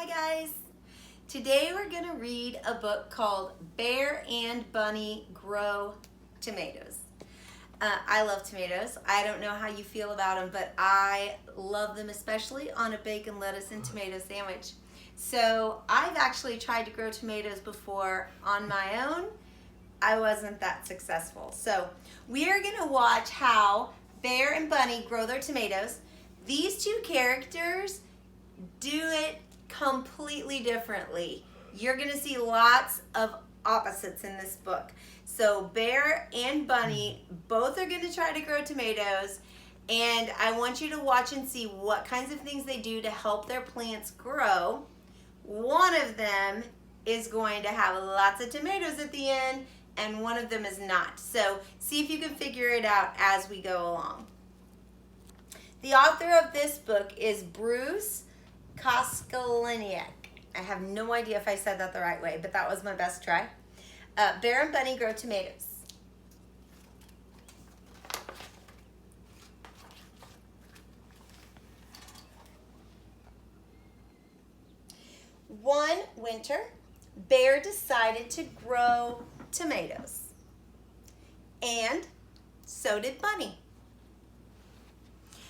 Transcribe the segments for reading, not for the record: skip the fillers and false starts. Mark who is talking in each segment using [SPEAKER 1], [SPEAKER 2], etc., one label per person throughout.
[SPEAKER 1] guys. Today we're going to read a book called Bear and Bunny Grow Tomatoes. I love tomatoes. I don't know how you feel about them, but I love them, especially on a bacon, lettuce, and tomato sandwich. So I've actually tried to grow tomatoes before on my own. I wasn't that successful. So we are going to watch how Bear and Bunny grow their tomatoes. These two characters do it completely differently. You're going to see lots of opposites in this book. So Bear and Bunny both are going to try to grow tomatoes, and I want you to watch and see what kinds of things they do to help their plants grow. One of them is going to have lots of tomatoes at the end, and one of them is not. So see if you can figure it out as we go along. The author of this book is Bruce Kostelniak. I have no idea if I said that the right way, but that was my best try. Bear and Bunny Grow Tomatoes. One winter, Bear decided to grow tomatoes, and so did Bunny.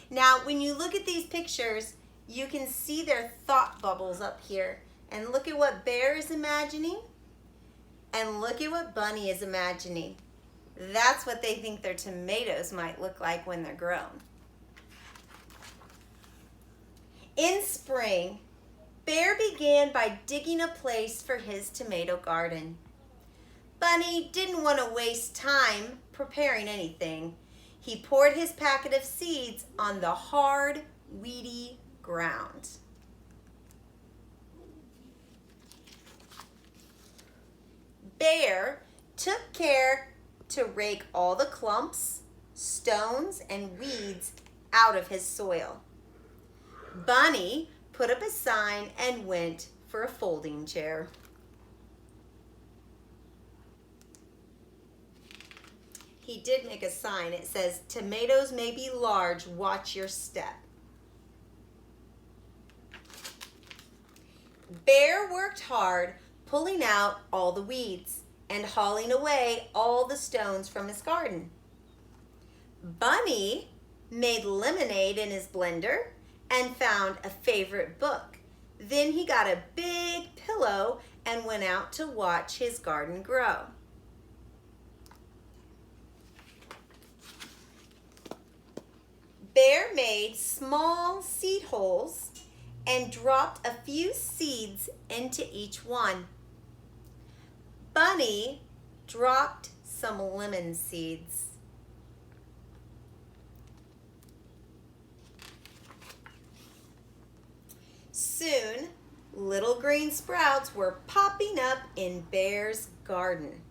[SPEAKER 1] Now, when you look at these pictures, you can see their thought bubbles up here. And look at what Bear is imagining, and look at what Bunny is imagining. That's what they think their tomatoes might look like when they're grown. In spring, Bear began by digging a place for his tomato garden. Bunny didn't want to waste time preparing anything. He poured his packet of seeds on the hard, weedy ground. Bear took care to rake all the clumps, stones, and weeds out of his soil. Bunny put up a sign and went for a folding chair. He did make a sign. It says, "Tomatoes may be large, watch your step." Bear worked hard, pulling out all the weeds and hauling away all the stones from his garden. Bunny made lemonade in his blender and found a favorite book. Then he got a big pillow and went out to watch his garden grow. Bear made small seed holes and dropped a few seeds into each one. Bunny dropped some lemon seeds. Soon, little green sprouts were popping up in Bear's garden.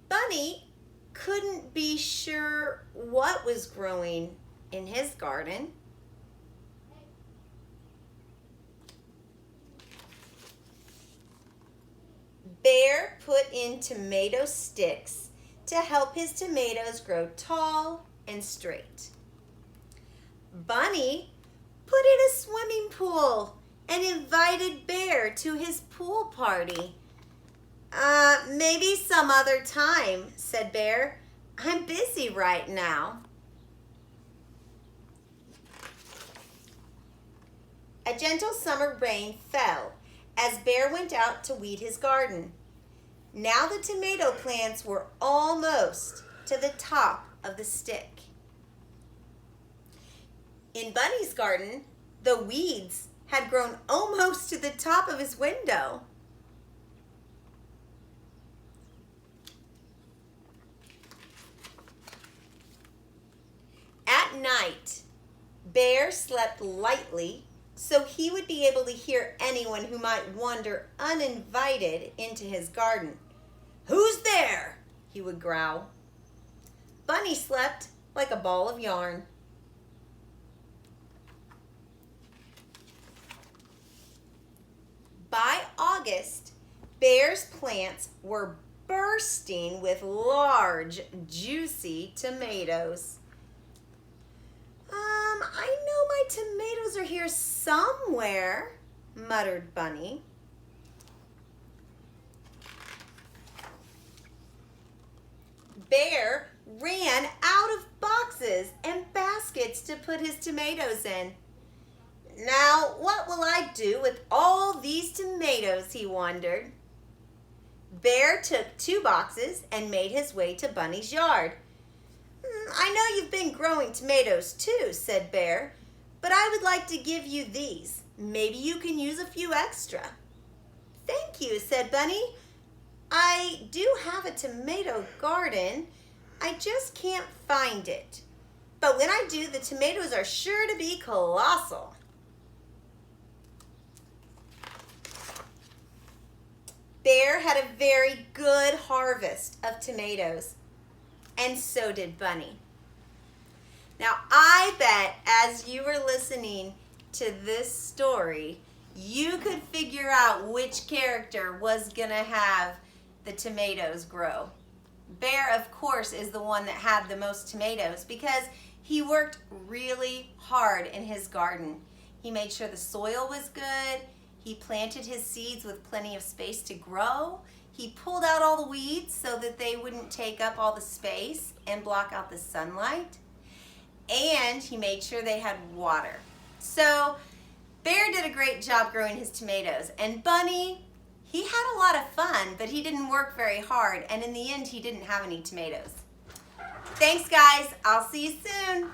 [SPEAKER 1] Bunny couldn't be sure what was growing in his garden. Bear put in tomato sticks to help his tomatoes grow tall and straight. Bunny put in a swimming pool and invited Bear to his pool party. Maybe some other time, said Bear. I'm busy right now. A gentle summer rain fell as Bear went out to weed his garden. Now the tomato plants were almost to the top of the stick. In Bunny's garden, the weeds had grown almost to the top of his window. At night, Bear slept lightly so he would be able to hear anyone who might wander uninvited into his garden. "Who's there?" he would growl. Bunny slept like a ball of yarn. By August, Bear's plants were bursting with large, juicy tomatoes. I know my tomatoes are here somewhere, muttered Bunny. Bear ran out of boxes and baskets to put his tomatoes in. Now, what will I do with all these tomatoes, he wondered. Bear took 2 boxes and made his way to Bunny's yard. I know you've been growing tomatoes too, said Bear, but I would like to give you these. Maybe you can use a few extra. Thank you, said Bunny. I do have a tomato garden. I just can't find it. But when I do, the tomatoes are sure to be colossal. Bear had a very good harvest of tomatoes, and so did Bunny. Now, I bet as you were listening to this story, you could figure out which character was gonna have the tomatoes grow. Bear, of course, is the one that had the most tomatoes because he worked really hard in his garden. He made sure the soil was good. He planted his seeds with plenty of space to grow. He pulled out all the weeds so that they wouldn't take up all the space and block out the sunlight. And he made sure they had water. So Bear did a great job growing his tomatoes. And Bunny, he had a lot of fun, but he didn't work very hard. And in the end, he didn't have any tomatoes. Thanks, guys. I'll see you soon.